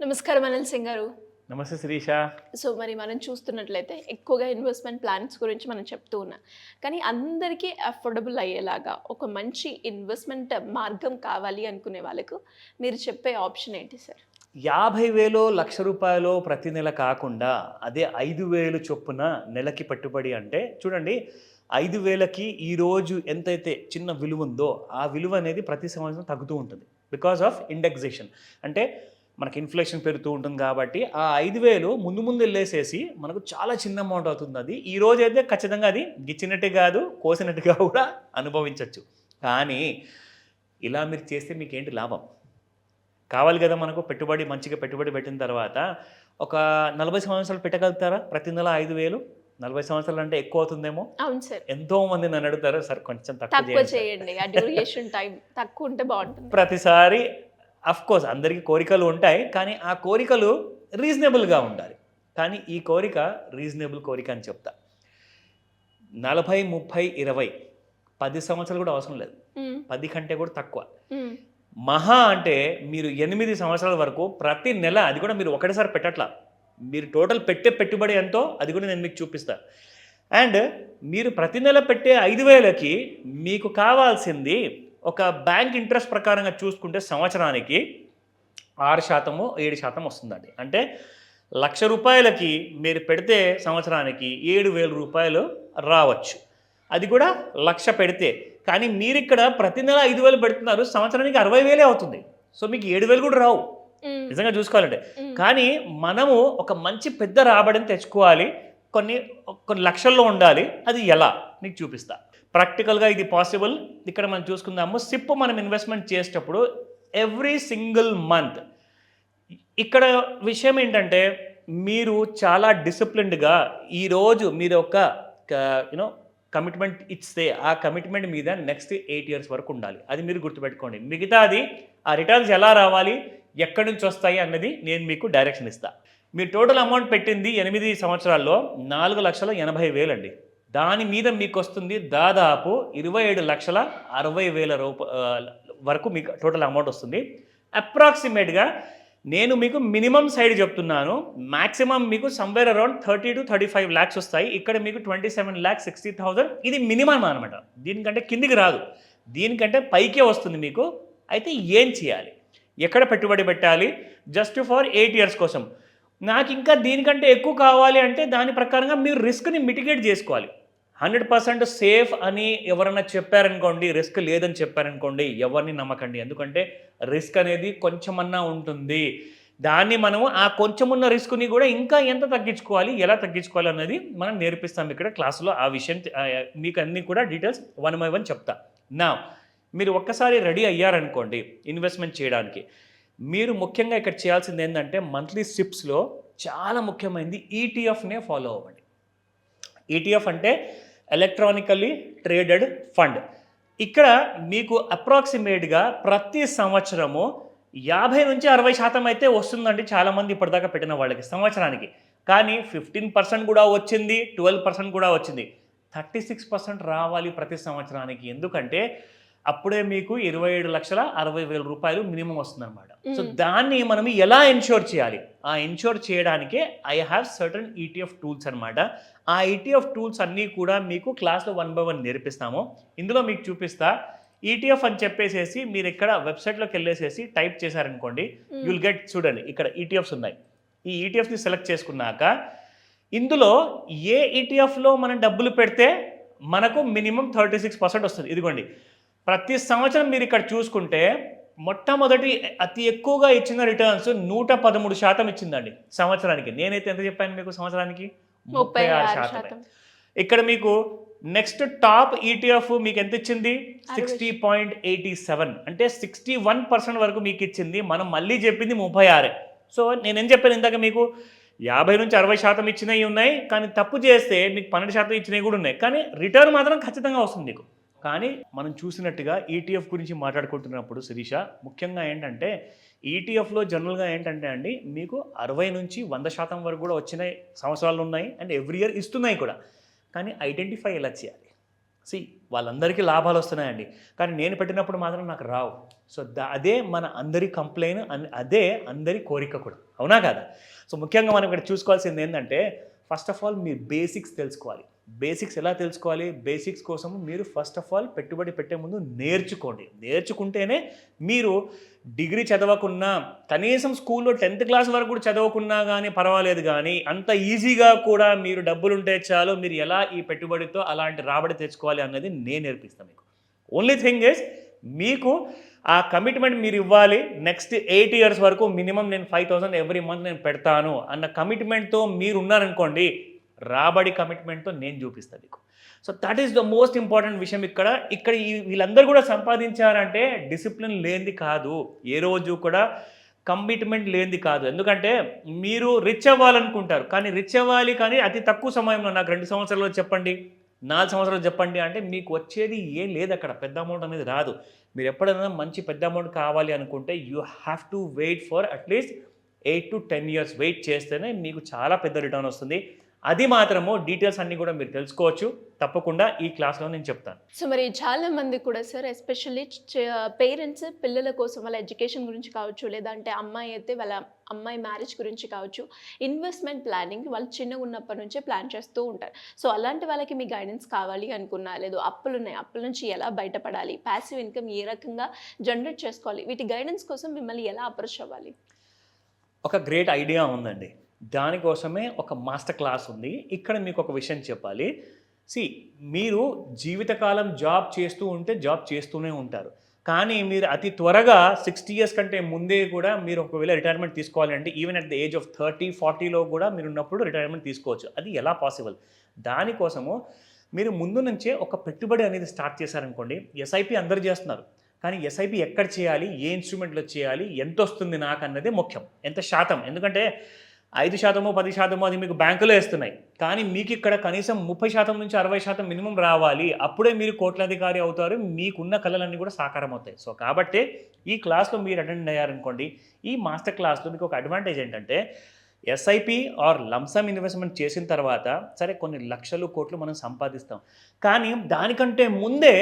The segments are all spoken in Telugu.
నమస్కారం అనిల్ సింగ్ గారు. నమస్తే శిరీష. సో మరి మనం చూస్తున్నట్లయితే ఎక్కువగా ఇన్వెస్ట్మెంట్ ప్లాన్స్ గురించి మనం చెప్తూ ఉన్నాం. కానీ అందరికీ అఫోర్డబుల్ అయ్యేలాగా ఒక మంచి ఇన్వెస్ట్మెంట్ మార్గం కావాలి అనుకునే వాళ్ళకు మీరు చెప్పే ఆప్షన్ ఏంటి సార్? 50,000 లక్ష రూపాయలు ప్రతి నెల కాకుండా అదే 5,000 చొప్పున నెలకి పెట్టుబడి అంటే చూడండి, 5,000కి ఈరోజు ఎంతైతే చిన్న విలువ ఉందో ఆ విలువ అనేది ప్రతి సంవత్సరం తగ్గుతూ ఉంటుంది బికాస్ ఆఫ్ ఇండెక్సేషన్. అంటే మనకి ఇన్ఫ్లేషన్ పెరుగుతూ ఉంటుంది కాబట్టి ఆ 5,000 ముందు వెళ్ళేసేసి మనకు చాలా చిన్న అమౌంట్ అవుతుంది. అది ఈ రోజు అయితే ఖచ్చితంగా అది గిచ్చినట్టు కాదు, కోసినట్టుగా కూడా అనుభవించవచ్చు. కానీ ఇలా మీరు చేస్తే మీకేంటి లాభం? కావాలి కదా మనకు పెట్టుబడి, మంచిగా పెట్టుబడి పెట్టిన తర్వాత ఒక 40 సంవత్సరాలు పెట్టగలుగుతారా ప్రతి నెల 5,000? 40 సంవత్సరాలు అంటే ఎక్కువ అవుతుందేమో. అవును సార్. ఎంతో మంది నన్ను అడుగుతారు, సార్ కొంచెం తక్కువ చేయండి, ఆ డ్యూరేషన్ టైం తక్కువ ఉంటే బాగుంటుంది. ప్రతిసారి కోర్స్ అందరికీ కోరికలు ఉంటాయి, కానీ ఆ కోరికలు రీజనబుల్గా ఉండాలి. కానీ ఈ కోరిక రీజనబుల్ కోరిక అని చెప్తా. 40, 30, 20, 10 సంవత్సరాలు కూడా అవసరం లేదు, 10 కంటే కూడా తక్కువ. మహా అంటే మీరు 8 సంవత్సరాల వరకు ప్రతి నెల, అది కూడా మీరు ఒకటేసారి పెట్టట్లా, మీరు టోటల్ పెట్టే పెట్టుబడి ఎంతో అది కూడా నేను మీకు చూపిస్తాను. అండ్ మీరు ప్రతి నెల పెట్టే 5,000కి మీకు కావాల్సింది ఒక బ్యాంక్ ఇంట్రెస్ట్ ప్రకారంగా చూసుకుంటే సంవత్సరానికి 6%, 7% వస్తుందండి. అంటే ₹1,00,000కి మీరు పెడితే సంవత్సరానికి 7,000 రూపాయలు రావచ్చు. అది కూడా 1,00,000 పెడితే. కానీ మీరు ఇక్కడ ప్రతి నెల 5,000 పెడుతున్నారు, సంవత్సరానికి 60,000 అవుతుంది. సో మీకు 7,000 కూడా రావు నిజంగా చూసుకోవాలంటే. కానీ మనము ఒక మంచి పెద్ద రాబడిని తెచ్చుకోవాలి, కొన్ని లక్షల్లో ఉండాలి. అది ఎలా నీకు చూపిస్తా. ప్రాక్టికల్గా ఇది పాసిబుల్. ఇక్కడ మనం చూసుకుందాము. సిప్ మనం ఇన్వెస్ట్మెంట్ చేసేటప్పుడు ఎవ్రీ సింగిల్ మంత్, ఇక్కడ విషయం ఏంటంటే మీరు చాలా డిసిప్లిన్డ్గా ఈరోజు మీరు ఒక కమిట్మెంట్ ఇస్తే ఆ కమిట్మెంట్ మీద నెక్స్ట్ 8 years వరకు ఉండాలి. అది మీరు గుర్తుపెట్టుకోండి. మిగతాది ఆ రిటర్న్స్ ఎలా రావాలి, ఎక్కడి నుంచి వస్తాయి అన్నది నేను మీకు డైరెక్షన్ ఇస్తాను. మీరు టోటల్ అమౌంట్ పెట్టింది 8 సంవత్సరాల్లో 4,80,000 అండి. దాని మీద మీకు వస్తుంది దాదాపు 27,60,000 వరకు మీకు టోటల్ అమౌంట్ వస్తుంది. అప్రాక్సిమేట్గా నేను మీకు మినిమం సైడ్ చెప్తున్నాను, మ్యాక్సిమం మీకు సమ్వేర్ అరౌండ్ 30 to 35 lakhs వస్తాయి. ఇక్కడ మీకు 27,60,000 ఇది మినిమం అనమాట. దీనికంటే కిందికి రాదు, దీనికంటే పైకే వస్తుంది మీకు. అయితే ఏం చేయాలి, ఎక్కడ పెట్టుబడి పెట్టాలి? జస్ట్ ఫర్ 8 years కోసం. నాకు ఇంకా దీనికంటే ఎక్కువ కావాలి అంటే దాని ప్రకారంగా మీరు రిస్క్ని మిటిగేట్ చేసుకోవాలి. 100% సేఫ్ అని ఎవరన్నా చెప్పారనుకోండి, రిస్క్ లేదని చెప్పారనుకోండి, ఎవరిని నమ్మకండి. ఎందుకంటే రిస్క్ అనేది కొంచెమన్నా ఉంటుంది. దాన్ని మనము ఆ కొంచెమున్న రిస్క్ని కూడా ఇంకా ఎంత తగ్గించుకోవాలి, ఎలా తగ్గించుకోవాలి అన్నది మనం నేర్పిస్తాం ఇక్కడ క్లాసులో. ఆ విషయం మీకు అన్నీ కూడా డీటెయిల్స్ 1 by 1 చెప్తా. నా మీరు ఒక్కసారి రెడీ అయ్యారనుకోండి ఇన్వెస్ట్మెంట్ చేయడానికి, మీరు ముఖ్యంగా ఇక్కడ చేయాల్సింది ఏంటంటే మంత్లీ సిప్స్లో చాలా ముఖ్యమైనది ఈటీఎఫ్నే ఫాలో అవ్వండి. ఈటీఎఫ్ అంటే ఎలక్ట్రానికల్లీ ట్రేడెడ్ ఫండ్. ఇక్కడ మీకు అప్రాక్సిమేట్గా ప్రతి సంవత్సరము 50 నుంచి 60% అయితే వస్తుందండి చాలామంది ఇప్పటిదాకా పెట్టిన వాళ్ళకి సంవత్సరానికి. కానీ 15% కూడా వచ్చింది, 12% కూడా వచ్చింది. 36% రావాలి ప్రతి సంవత్సరానికి. ఎందుకంటే అప్పుడే మీకు 27,60,000 రూపాయలు మినిమం వస్తుందన్నమాట. సో దాన్ని మనం ఎలా ఎన్ష్యూర్ చేయాలి? ఆ ఎన్ష్యూర్ చేయడానికే I have certain ETF tools అనమాట. ఆ ఈటీఎఫ్ టూల్స్ అన్నీ కూడా మీకు క్లాస్లో 1 by 1 నేర్పిస్తాము. ఇందులో మీకు చూపిస్తా. ఈటీఎఫ్ అని చెప్పేసేసి మీరు ఇక్కడ వెబ్సైట్లోకి వెళ్ళేసేసి టైప్ చేశారనుకోండి, యుల్ గెట్, చూడండి ఇక్కడ ఈటీఎఫ్స్ ఉన్నాయి. ఈ ఈటీఎఫ్ని సెలెక్ట్ చేసుకున్నాక ఇందులో ఏ ఈటీఎఫ్లో మనం డబ్బులు పెడితే మనకు మినిమం 36% వస్తుంది. ఇదిగోండి, ప్రతి సంవత్సరం మీరు ఇక్కడ చూసుకుంటే మొట్టమొదటి అతి ఎక్కువగా ఇచ్చిన రిటర్న్స్ 113% ఇచ్చిందండి సంవత్సరానికి. నేనైతే ఎంత చెప్పాను మీకు? సంవత్సరానికి 36%. ఇక్కడ మీకు నెక్స్ట్ టాప్ ఈటీఎఫ్ మీకు ఎంత ఇచ్చింది? 60.87, అంటే 61% వరకు మీకు ఇచ్చింది. మనం మళ్ళీ చెప్పింది 36. సో నేనేం చెప్పాను ఇందాక మీకు, 50 నుంచి 60% ఇచ్చినవి ఉన్నాయి, కానీ తప్పు చేస్తే మీకు 12% ఇచ్చినవి కూడా ఉన్నాయి. కానీ రిటర్న్ మాత్రం ఖచ్చితంగా వస్తుంది మీకు. కానీ మనం చూసినట్టుగా ఈటీఎఫ్ గురించి మాట్లాడుకుంటున్నప్పుడు శిరీష, ముఖ్యంగా ఏంటంటే ఈటీఎఫ్లో జనరల్గా ఏంటంటే అండి మీకు 60 నుంచి 100% వరకు కూడా వచ్చిన సంవత్సరాలు ఉన్నాయి, అండ్ ఎవ్రీ ఇయర్ ఇస్తున్నాయి కూడా. కానీ ఐడెంటిఫై ఎలా చేయాలి? సి వాళ్ళందరికీ లాభాలు వస్తున్నాయండి, కానీ నేను పెట్టినప్పుడు మాత్రం నాకు రావు. సో అదే మన అందరి కంప్లైంట్, అదే అందరి కోరిక కూడా, అవునా కదా? సో ముఖ్యంగా మనం ఇక్కడ చూసుకోవాల్సింది ఏంటంటే, ఫస్ట్ ఆఫ్ ఆల్ మీరు బేసిక్స్ తెలుసుకోవాలి. బేసిక్స్ ఎలా తెలుసుకోవాలి? బేసిక్స్ కోసం మీరు ఫస్ట్ ఆఫ్ ఆల్ పెట్టుబడి పెట్టే ముందు నేర్చుకోండి. నేర్చుకుంటేనే మీరు డిగ్రీ చదవకున్నా, కనీసం స్కూల్లో 10th క్లాస్ వరకు కూడా చదవకున్నా కానీ పర్వాలేదు, కానీ అంత ఈజీగా కూడా మీరు డబ్బులు ఉంటే చాలు, మీరు ఎలా ఈ పెట్టుబడితో అలాంటి రాబడి తెచ్చుకోవాలి అన్నది నేను నేర్పిస్తాను మీకు. ఓన్లీ థింగ్ ఇస్ మీకు ఆ కమిట్మెంట్ మీరు ఇవ్వాలి. నెక్స్ట్ 8 years వరకు మినిమం నేను 5,000 ఎవ్రీ మంత్ నేను పెడతాను అన్న కమిట్మెంట్తో మీరు ఉన్నారనుకోండి, రాబడి కమిట్మెంట్తో నేను చూపిస్తాను మీకు. So that is the most important విషయం. ఇక్కడ వీళ్ళందరూ కూడా సంపాదించారంటే డిసిప్లిన్ లేనిది కాదు, ఏ రోజు కూడా కమిట్మెంట్ లేనిది కాదు. ఎందుకంటే మీరు రిచ్ అవ్వాలనుకుంటారు, కానీ రిచ్ అవ్వాలి కానీ అతి తక్కువ సమయంలో, నాకు 2 సంవత్సరాలు చెప్పండి, 4 సంవత్సరాలు చెప్పండి అంటే మీకు వచ్చేది ఏం లేదు, అక్కడ పెద్ద అమౌంట్ అనేది రాదు. మీరు ఎప్పుడైనా మంచి పెద్ద అమౌంట్ కావాలి అనుకుంటే you have to wait for at least 8 to 10 years wait చేస్తేనే మీకు చాలా పెద్ద రిటర్న్ వస్తుంది. అది మాత్రము డీటెయిల్స్ అన్నీ కూడా మీరు తెలుసుకోవచ్చు, తప్పకుండా ఈ క్లాస్లో నేను చెప్తాను. సో మరి చాలా మంది కూడా సార్, ఎస్పెషల్లీ పేరెంట్స్ పిల్లల కోసం వాళ్ళ ఎడ్యుకేషన్ గురించి కావచ్చు, లేదంటే అమ్మాయి అయితే వాళ్ళ అమ్మాయి మ్యారేజ్ గురించి కావచ్చు, ఇన్వెస్ట్మెంట్ ప్లానింగ్ వాళ్ళు చిన్నగా ఉన్నప్పటి నుంచే ప్లాన్ చేస్తూ ఉంటారు. సో అలాంటి వాళ్ళకి మీ గైడెన్స్ కావాలి అనుకున్నా, లేదు అప్పులు ఉన్నాయి, అప్పుల నుంచి ఎలా బయటపడాలి, ప్యాసివ్ ఇన్కమ్ ఏ రకంగా జనరేట్ చేసుకోవాలి, వీటి గైడెన్స్ కోసం మిమ్మల్ని ఎలా అప్రోచ్ అవ్వాలి? ఒక గ్రేట్ ఐడియా ఉందండి, దానికోసమే ఒక మాస్టర్ క్లాస్ ఉంది. ఇక్కడ మీకు ఒక విషయం చెప్పాలి. మీరు జీవితకాలం జాబ్ చేస్తూ ఉంటే జాబ్ చేస్తూనే ఉంటారు, కానీ మీరు అతి త్వరగా 60 years కంటే ముందే కూడా మీరు ఒకవేళ రిటైర్మెంట్ తీసుకోవాలి అంటే even at the age of 30-40లో కూడా మీరు ఉన్నప్పుడు రిటైర్మెంట్ తీసుకోవచ్చు. అది ఎలా పాసిబుల్? దానికోసము మీరు ముందు నుంచే ఒక పెట్టుబడి అనేది స్టార్ట్ చేశారనుకోండి. ఎస్ఐపి అందరు చేస్తున్నారు, కానీ ఎస్ఐపి ఎక్కడ చేయాలి, ఏ ఇన్స్ట్రుమెంట్లో చేయాలి, ఎంత వస్తుంది నాకు అన్నదే ముఖ్యం, ఎంత శాతం. ఎందుకంటే 5%, 10% అది మీకు బ్యాంకులో వేస్తున్నాయి, కానీ మీకు ఇక్కడ కనీసం 30% నుంచి 60% మినిమం రావాలి. అప్పుడే మీరు కోట్లాధికారి అవుతారు, మీకున్న కళలన్నీ కూడా సాకారం అవుతాయి. సో కాబట్టి ఈ క్లాస్లో మీరు అటెండ్ అయ్యారనుకోండి, ఈ మాస్టర్ క్లాస్లో మీకు ఒక అడ్వాంటేజ్ ఏంటంటే, ఎస్ఐపి ఆర్ లంసమ్ ఇన్వెస్ట్మెంట్ చేసిన తర్వాత సరే కొన్ని లక్షలు కోట్లు మనం సంపాదిస్తాం, కానీ దానికంటే ముందే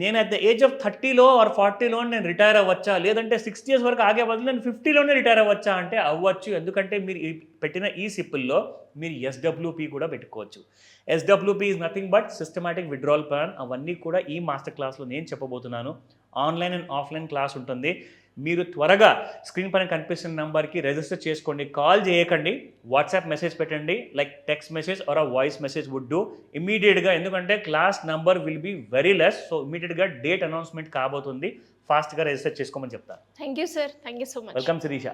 నేను అట్ ద ఏజ్ ఆఫ్ 30లో ఆర్ 40లో నేను రిటైర్ అవ్వచ్చా, లేదంటే 60 years వరకు ఆగే బదులు నేను 50లోనే రిటైర్ అవ్వచ్చా అంటే అవ్వచ్చు. ఎందుకంటే మీరు పెట్టిన ఈ సిప్పుల్లో మీరు ఎస్డబ్ల్యూపి కూడా పెట్టుకోవచ్చు. SWP is nothing but systematic withdrawal plan. అవన్నీ కూడా ఈ మాస్టర్ క్లాస్లో నేను చెప్పబోతున్నాను. ఆన్లైన్ అండ్ ఆఫ్లైన్ క్లాస్ ఉంటుంది. మీరు త్వరగా స్క్రీన్ పైన కనిపిస్తున్న నెంబర్కి రిజిస్టర్ చేసుకోండి, కాల్ చేయకండి, వాట్సాప్ మెసేజ్ పెట్టండి, like text message or a voice message would do ఇమీడియట్గా. ఎందుకంటే class number will be very less. So ఇమీడియట్గా డేట్ అనౌన్స్మెంట్ కాబోతుంది, ఫాస్ట్గా రిజిస్టర్ చేసుకోమని చెప్తాను. Thank you sir, thank you so much. Welcome Sirisha.